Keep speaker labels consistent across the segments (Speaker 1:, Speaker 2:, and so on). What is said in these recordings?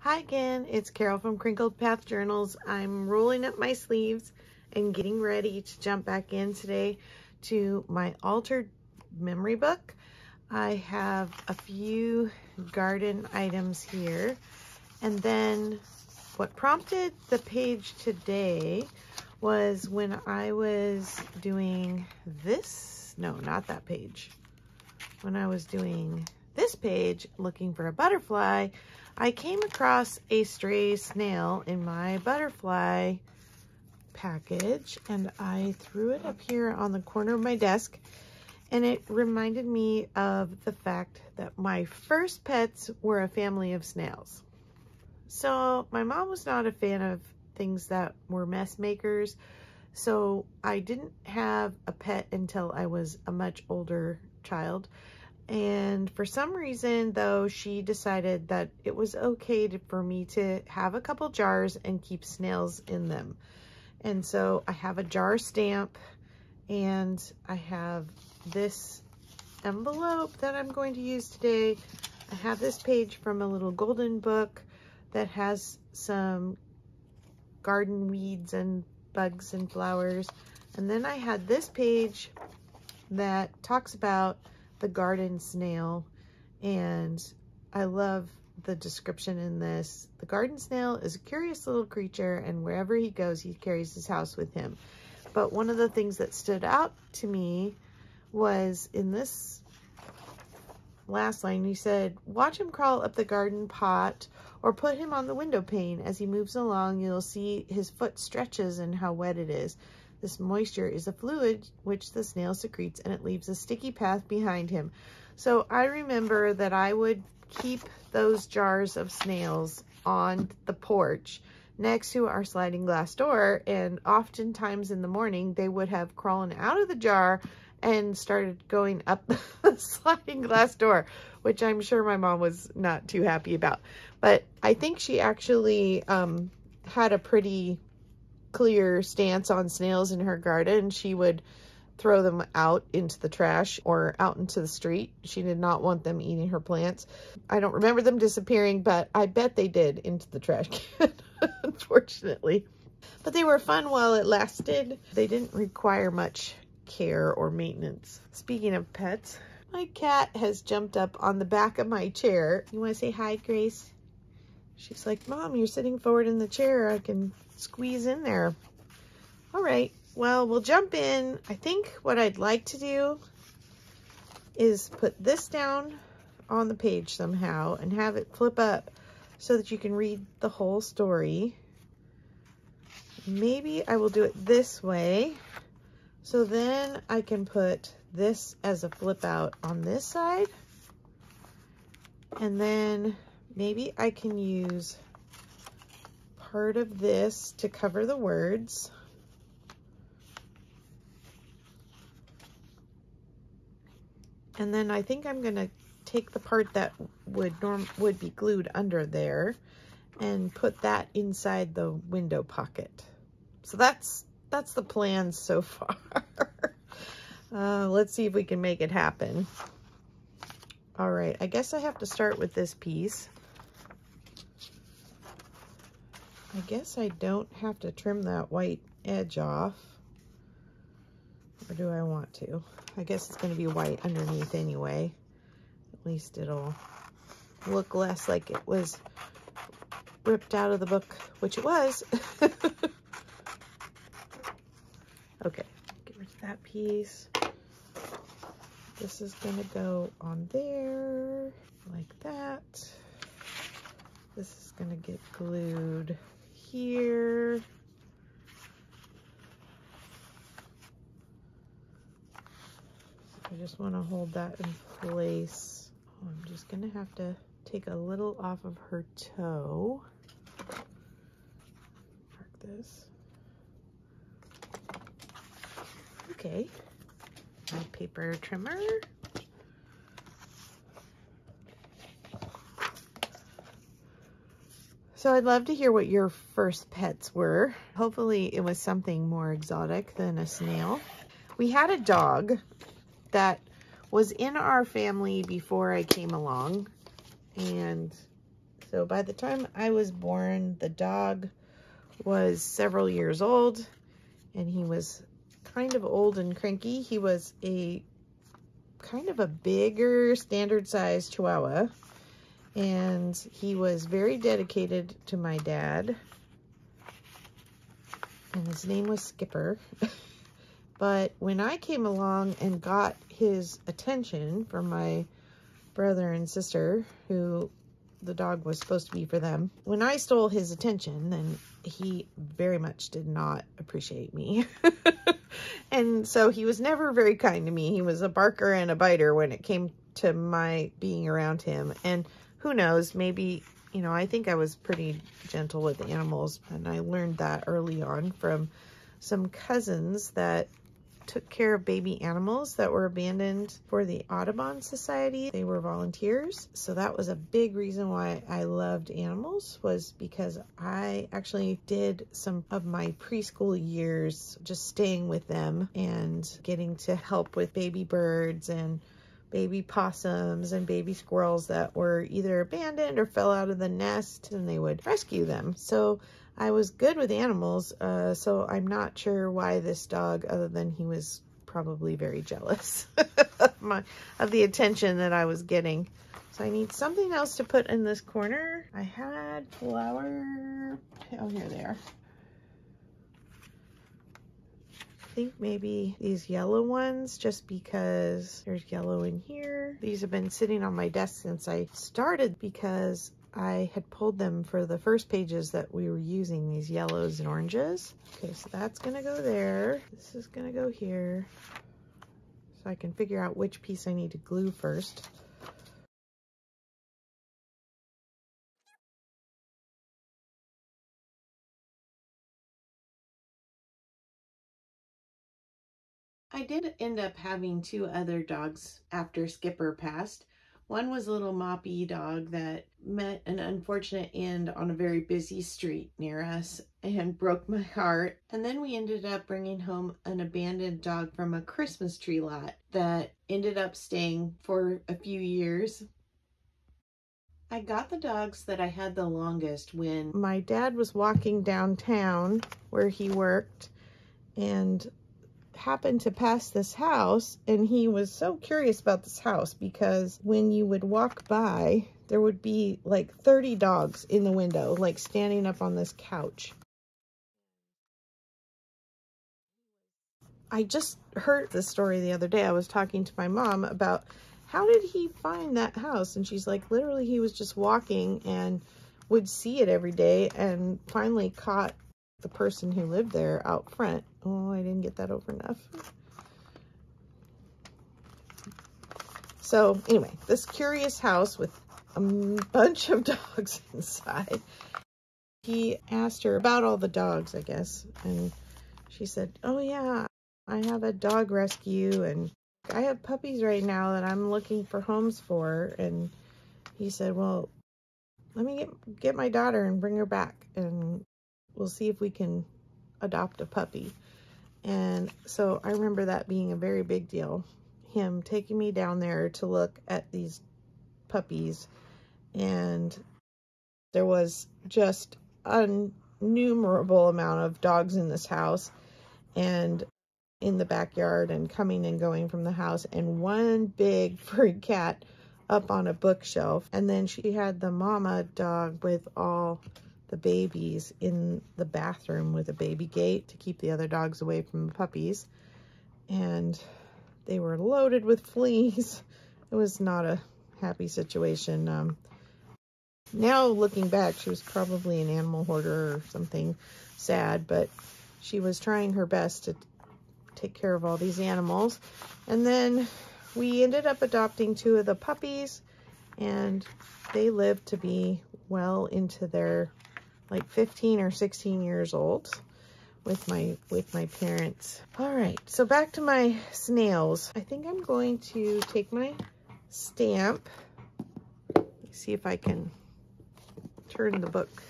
Speaker 1: Hi again, it's Carol from Crinkled Path Journals. I'm rolling up my sleeves and getting ready to jump back in today to my altered memory book. I have a few garden items here, and then what prompted the page today was when I was doing this, no, not that page. When I was doing this page looking for a butterfly, I came across a stray snail in my butterfly package, and I threw it up here on the corner of my desk, and it reminded me of the fact that my first pets were a family of snails. So my mom was not a fan of things that were mess makers, so I didn't have a pet until I was a much older child. And for some reason, though, she decided that it was okay for me to have a couple jars and keep snails in them. And so I have a jar stamp, and I have this envelope that I'm going to use today. I have this page from a little golden book that has some garden weeds and bugs and flowers. And then I had this page that talks about the garden snail, and I love the description in this. The garden snail is a curious little creature, and wherever he goes, he carries his house with him. But one of the things that stood out to me was in this last line, he said, "Watch him crawl up the garden pot or put him on the window pane. As he moves along, you'll see his foot stretches and how wet it is. This moisture is a fluid which the snail secretes, and it leaves a sticky path behind him." So I remember that I would keep those jars of snails on the porch next to our sliding glass door, and oftentimes in the morning they would have crawled out of the jar and started going up the sliding glass door, which I'm sure my mom was not too happy about. But I think she actually had a pretty clear stance on snails in her garden. She would throw them out into the trash or out into the street. She did not want them eating her plants. I don't remember them disappearing, but I bet they did into the trash can, unfortunately. But they were fun while it lasted. They didn't require much care or maintenance. Speaking of pets, my cat has jumped up on the back of my chair. You want to say hi, Grace? She's like, "Mom, you're sitting forward in the chair. I can squeeze in there." All right, well, we'll jump in. I think what I'd like to do is put this down on the page somehow and have it flip up so that you can read the whole story. Maybe I will do it this way, so then I can put this as a flip out on this side, and then maybe I can use part of this to cover the words. And then I think I'm gonna take the part that would be glued under there and put that inside the window pocket. So that's the plan so far. Let's see if we can make it happen. All right, I guess I have to start with this piece. I guess I don't have to trim that white edge off, or do I want to? I guess it's going to be white underneath anyway. At least it'll look less like it was ripped out of the book, which it was. Okay, get rid of that piece. This is going to go on there like that. This is going to get glued here. I just want to hold that in place. Oh, I'm just going to have to take a little off of her toe. Mark this. Okay, my paper trimmer. So I'd love to hear what your first pets were. Hopefully it was something more exotic than a snail. We had a dog that was in our family before I came along, and So by the time I was born, the dog was several years old, and he was kind of old and cranky. He was a kind of a bigger standard size Chihuahua, and he was very dedicated to my dad, and his name was Skipper. But when I came along and got his attention from my brother and sister, who the dog was supposed to be for them, when I stole his attention, then he very much did not appreciate me. And so he was never very kind to me. He was a barker and a biter when it came to my being around him. And who knows, maybe, you know, I think I was pretty gentle with animals, and I learned that early on from some cousins that took care of baby animals that were abandoned for the Audubon Society. They were volunteers. So that was a big reason why I loved animals, was because I actually did some of my preschool years just staying with them and getting to help with baby birds and baby possums and baby squirrels that were either abandoned or fell out of the nest, and they would rescue them. So I was good with animals, so I'm not sure why this dog, other than he was probably very jealous of the attention that I was getting. So I need something else to put in this corner. I had flower, oh, here they are. I think maybe these yellow ones, just because there's yellow in here. These have been sitting on my desk since I started, because I had pulled them for the first pages that we were using, these yellows and oranges. Okay, so that's gonna go there. This is gonna go here. So I can figure out which piece I need to glue first. I did end up having two other dogs after Skipper passed. One was a little moppy dog that met an unfortunate end on a very busy street near us and broke my heart. And then we ended up bringing home an abandoned dog from a Christmas tree lot that ended up staying for a few years. I got the dogs that I had the longest when my dad was walking downtown where he worked and happened to pass this house, and he was so curious about this house because when you would walk by, there would be like 30 dogs in the window, like standing up on this couch. I just heard this story the other day. I was talking to my mom about how did he find that house, and she's like, literally he was just walking and would see it every day, and finally caught the person who lived there out front. Oh, I didn't get that over enough. So anyway, this curious house with a bunch of dogs inside. He asked her about all the dogs, I guess, and she said, oh yeah, I have a dog rescue, and I have puppies right now that I'm looking for homes for. And he said, well, let me get my daughter and bring her back, and we'll see if we can adopt a puppy. And so I remember that being a very big deal, him taking me down there to look at these puppies. And there was just an innumerable amount of dogs in this house and in the backyard and coming and going from the house, and one big furry cat up on a bookshelf. And then she had the mama dog with all the babies in the bathroom with a baby gate to keep the other dogs away from the puppies. And they were loaded with fleas. It was not a happy situation. Now looking back, she was probably an animal hoarder or something sad, but she was trying her best to take care of all these animals. And then we ended up adopting two of the puppies, and they lived to be well into their like 15 or 16 years old with my parents. All right, so back to my snails. I think I'm going to take my stamp. See if I can turn the book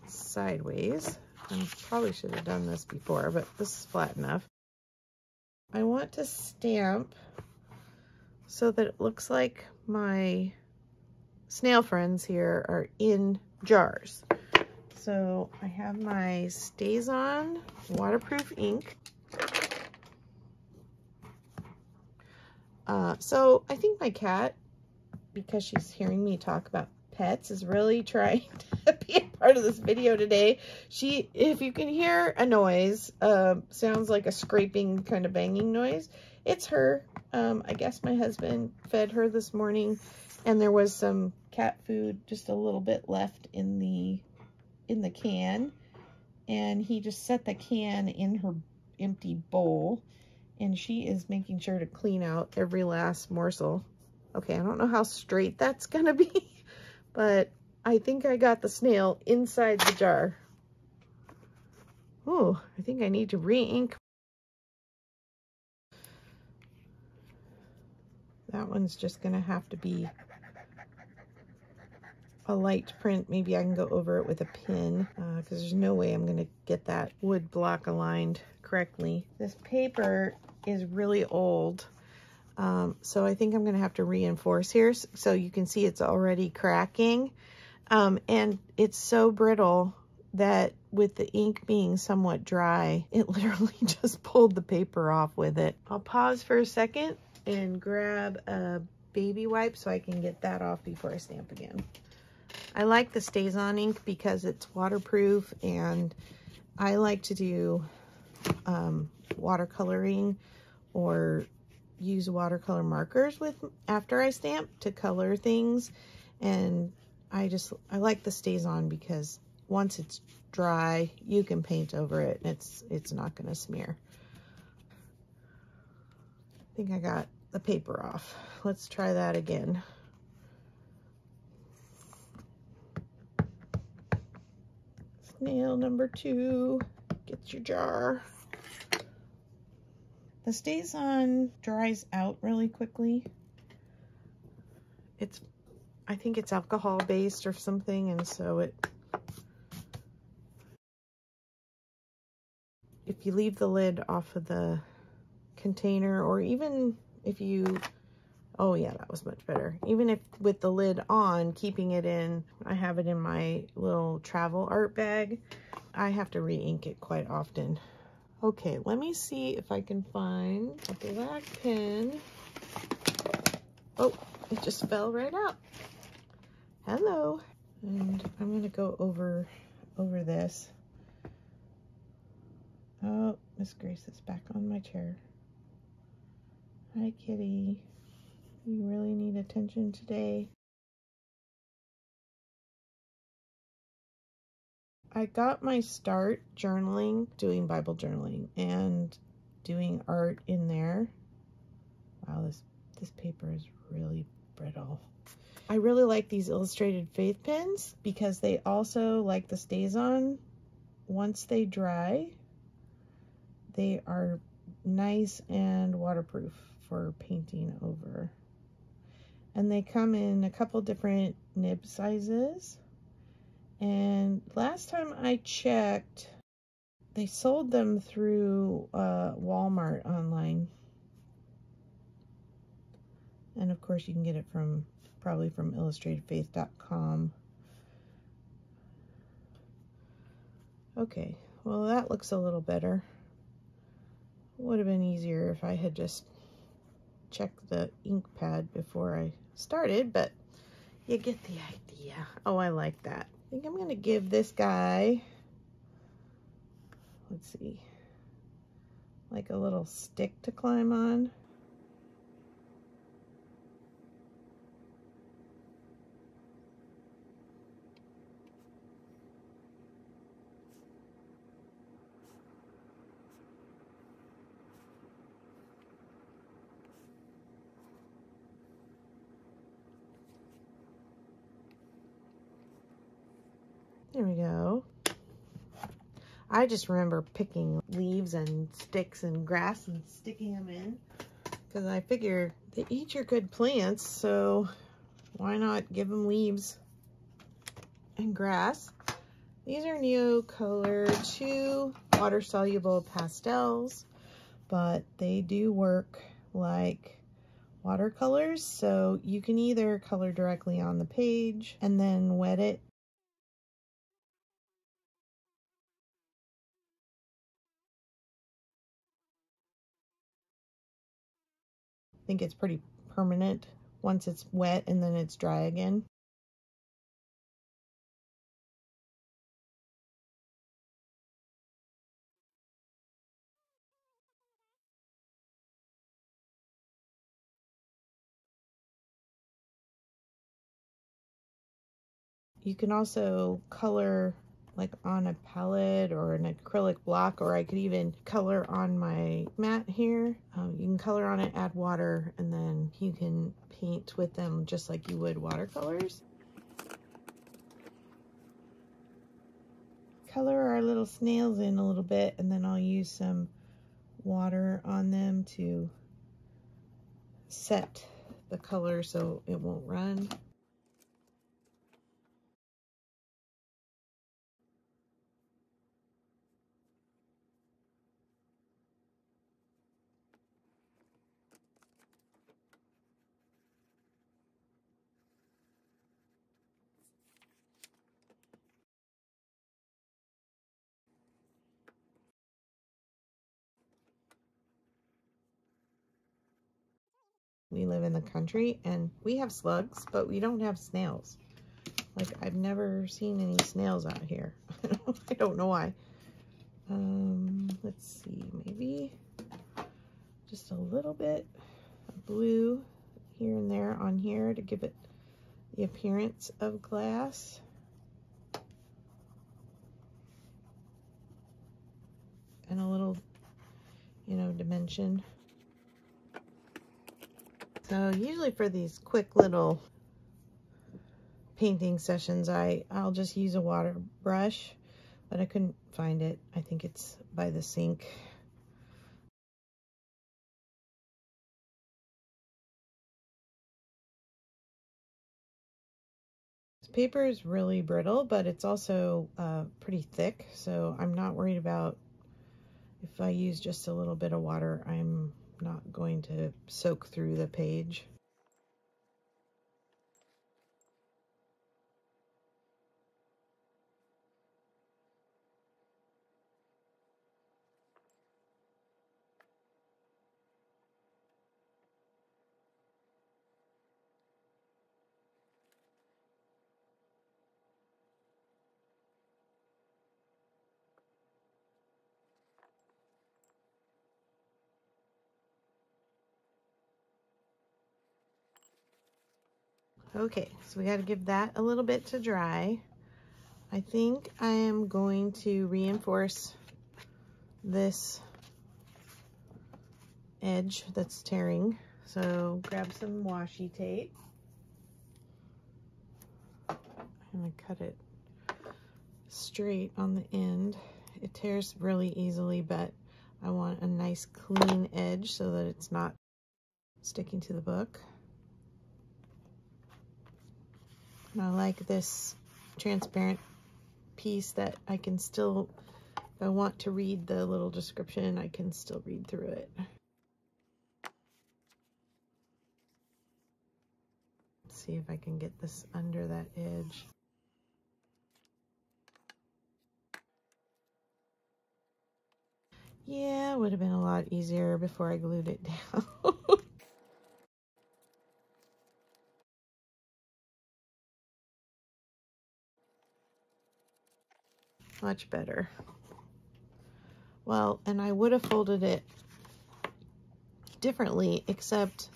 Speaker 1: sideways. I probably should have done this before, but this is flat enough. I want to stamp so that it looks like my snail friends here are in jars. So I have my StazOn waterproof ink. So I think my cat, because she's hearing me talk about pets, is really trying to be a part of this video today. She, if you can hear a noise, sounds like a scraping kind of banging noise, it's her. I guess my husband fed her this morning and there was some cat food, just a little bit left in the can, and he just set the can in her empty bowl, and she is making sure to clean out every last morsel. Okay, I don't know how straight that's gonna be, but I think I got the snail inside the jar. Oh, I think I need to re-ink. That one's just gonna have to be a light print. Maybe I can go over it with a pin, because there's no way I'm gonna get that wood block aligned correctly. This paper is really old, so I think I'm gonna have to reinforce here. So you can see it's already cracking, and it's so brittle that with the ink being somewhat dry, it literally just pulled the paper off with it. I'll pause for a second and grab a baby wipe so I can get that off before I stamp again. I like the StazOn ink because it's waterproof, and I like to do watercoloring or use watercolor markers with after I stamp to color things, and I like the StazOn because once it's dry you can paint over it. It's not going to smear. I think I got the paper off. Let's try that again. Snail number 2, get your jar. The StazOn dries out really quickly. I think it's alcohol based or something, and so if you leave the lid off of the container, or even if you, oh yeah, that was much better. Even if with the lid on, keeping it in, I have it in my little travel art bag, I have to re-ink it quite often. Okay, let me see if I can find a black pen. Oh, it just fell right out. Hello. And I'm gonna go over this. Oh, Miss Grace is back on my chair. Hi, kitty. You really need attention today. I got my start journaling, doing Bible journaling and doing art in there. Wow, this paper is really brittle. I really like these illustrated faith pens because they also, like the StazOn, once they dry, they are nice and waterproof for painting over. And they come in a couple different nib sizes. And last time I checked, they sold them through Walmart online. And of course you can get it probably from illustratedfaith.com. Okay, well that looks a little better. Would have been easier if I had just checked the ink pad before I started, but you get the idea. Oh, I like that. I think I'm going to give this guy, let's see, like a little stick to climb on. There we go. I just remember picking leaves and sticks and grass and sticking them in because I figure they each are good plants, so why not give them leaves and grass? These are Neocolor II water-soluble pastels, but they do work like watercolors, so you can either color directly on the page and then wet it. I think it's pretty permanent once it's wet and then it's dry again. You can also color like on a palette or an acrylic block, or I could even color on my mat here. You can color on it, add water, and then you can paint with them just like you would watercolors. Color our little snails in a little bit, and then I'll use some water on them to set the color so it won't run. We live in the country and we have slugs, but we don't have snails. Like, I've never seen any snails out here. I don't know why. Let's see, maybe just a little bit of blue here and there on here to give it the appearance of glass. And a little, you know, dimension. So usually for these quick little painting sessions, I'll just use a water brush, but I couldn't find it. I think it's by the sink. This paper is really brittle, but it's also pretty thick, so I'm not worried about if I use just a little bit of water, I'm not going to soak through the page. Okay, so we got to give that a little bit to dry. I think I am going to reinforce this edge that's tearing. So grab some washi tape. I'm going to cut it straight on the end. It tears really easily, but I want a nice clean edge so that it's not sticking to the book. And I like this transparent piece that I can still, if I want to read the little description, I can still read through it. Let's see if I can get this under that edge. Yeah, it would have been a lot easier before I glued it down. Much better. Well, and I would have folded it differently, except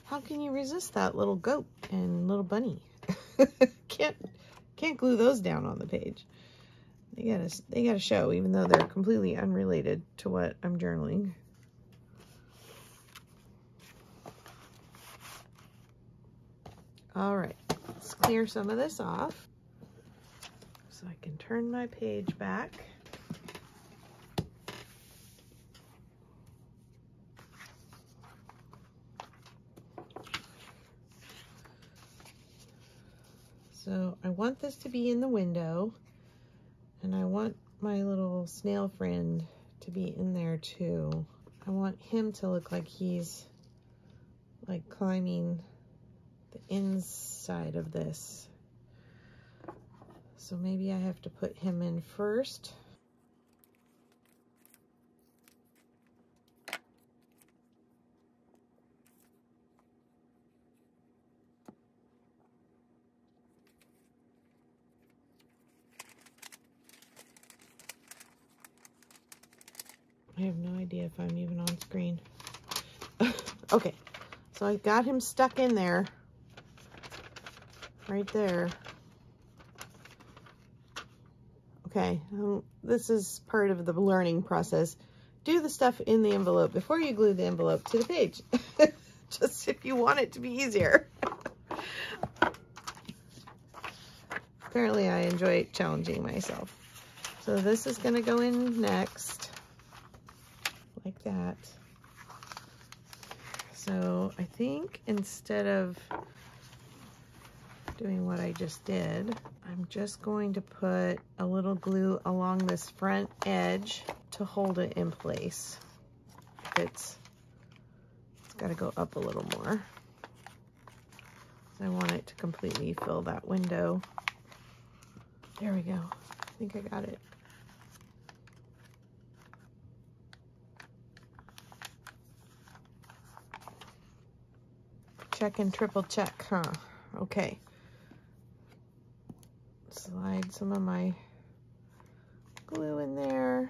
Speaker 1: how can you resist that little goat and little bunny? Can't glue those down on the page. They gotta show, even though they're completely unrelated to what I'm journaling. All right, let's clear some of this off so I can turn my page back. So I want this to be in the window, and I want my little snail friend to be in there too. I want him to look like he's like climbing the inside of this. So maybe I have to put him in first. I have no idea if I'm even on screen. Okay, so I got him stuck in there, right there. Okay, this is part of the learning process. Do the stuff in the envelope before you glue the envelope to the page, just if you want it to be easier. Apparently I enjoy challenging myself. So this is going to go in next, like that. So I think instead of doing what I just did, I'm just going to put a little glue along this front edge to hold it in place. It's got to go up a little more. I want it to completely fill that window. There we go. I think I got it. Check and triple check, huh? Okay. Slide some of my glue in there.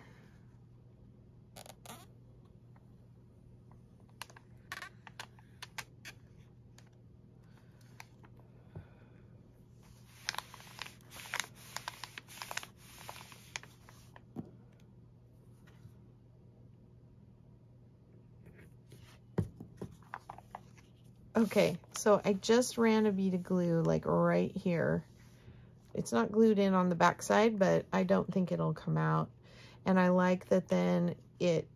Speaker 1: Okay, so I just ran a bead of glue like right here. It's not glued in on the back side, but I don't think it'll come out. And I like that then it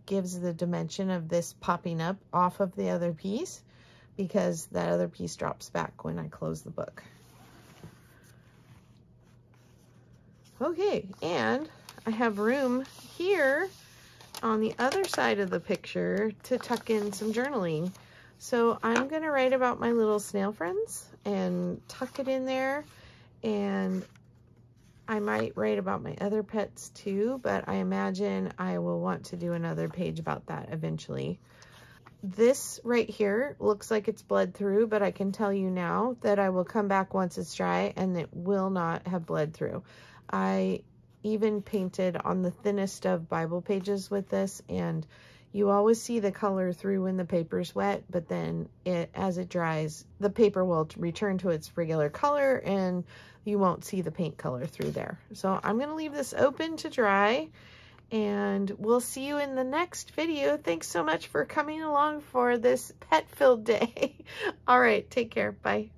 Speaker 1: gives the dimension of this popping up off of the other piece, because that other piece drops back when I close the book. Okay, and I have room here on the other side of the picture to tuck in some journaling. So I'm going to write about my little snail friends and tuck it in there, and I might write about my other pets too, but I imagine I will want to do another page about that eventually. This right here looks like it's bled through, but I can tell you now that I will come back once it's dry and it will not have bled through. I even painted on the thinnest of Bible pages with this, and you always see the color through when the paper's wet, but then as it dries, the paper will return to its regular color and you won't see the paint color through there. So I'm going to leave this open to dry, and we'll see you in the next video. Thanks so much for coming along for this pet-filled day. All right, take care. Bye.